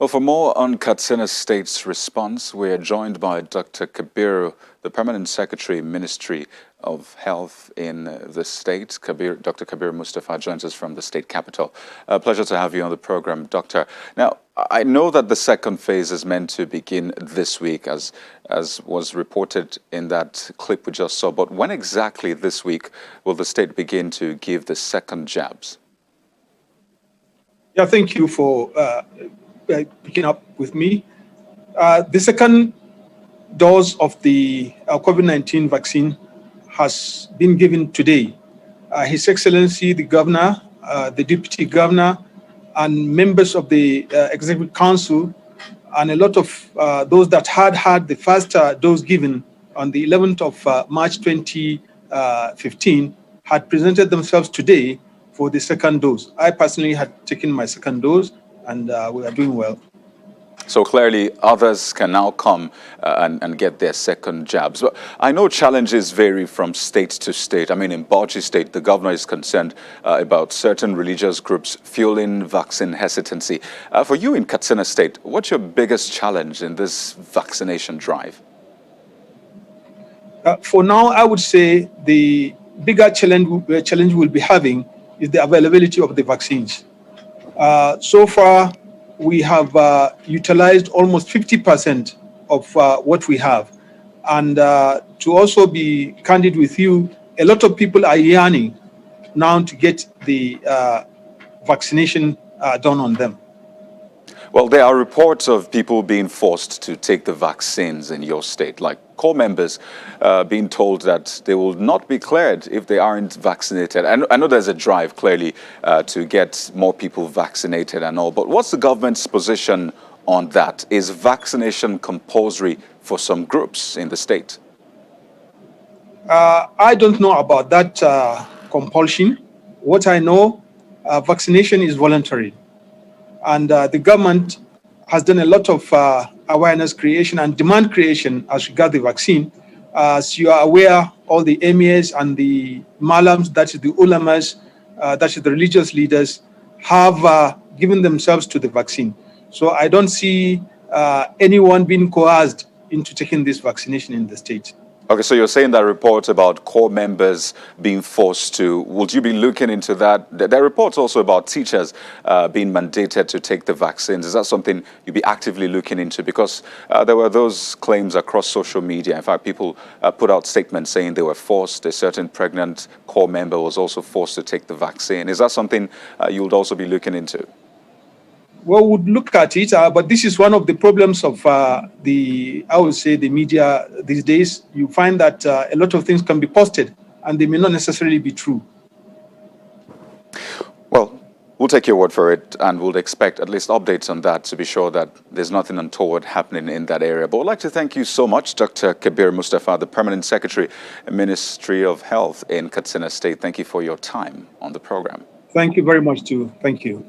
Well, for more on Katsina State's response, we are joined by Dr. Kabir, the Permanent Secretary, Ministry of Health in the state. Dr. Kabir Mustafa joins us from the state capital. Pleasure to have you on the program, Doctor. Now, I know that the second phase is meant to begin this week, as was reported in that clip we just saw. But when exactly this week will the state begin to give the second jabs? Yeah, thank you for picking up with me. The second dose of the COVID-19 vaccine has been given today. His Excellency, the Governor, the Deputy Governor, and members of the Executive Council, and a lot of those that had the first dose given on the 11th of March 2015 had presented themselves today for the second dose. I personally had taken my second dose, and we are doing well. So clearly others can now come and get their second jabs. But I know challenges vary from state to state. I mean, in Bauchi State, the governor is concerned about certain religious groups fueling vaccine hesitancy. For you in Katsina State, what's your biggest challenge in this vaccination drive? For now, I would say the bigger challenge we'll be having is the availability of the vaccines. So far, we have utilized almost 50% of what we have. And to also be candid with you, a lot of people are yearning now to get the vaccination done on them. Well, there are reports of people being forced to take the vaccines in your state, like Corp members being told that they will not be cleared if they aren't vaccinated. I know there's a drive, clearly, to get more people vaccinated and all, but what's the government's position on that? Is vaccination compulsory for some groups in the state? I don't know about that compulsion. What I know, vaccination is voluntary. And the government has done a lot of awareness creation and demand creation as regards the vaccine. As you are aware, all the emirs and the malams, that is the ulamas, that is the religious leaders, have given themselves to the vaccine. So I don't see anyone being coerced into taking this vaccination in the state. Okay, so you're saying that report about Corp members being forced to, would you be looking into that? There are reports also about teachers being mandated to take the vaccines. Is that something you'd be actively looking into? Because there were those claims across social media. In fact, people put out statements saying they were forced. A certain pregnant Corp member was also forced to take the vaccine. Is that something you would also be looking into? Well, we'd look at it, but this is one of the problems of I would say, the media these days. You find that a lot of things can be posted, and they may not necessarily be true. Well, we'll take your word for it, and we'll expect at least updates on that to be sure that there's nothing untoward happening in that area. But I'd like to thank you so much, Dr. Kabir Mustafa, the Permanent Secretary, Ministry of Health in Katsina State. Thank you for your time on the program. Thank you very much, too. Thank you.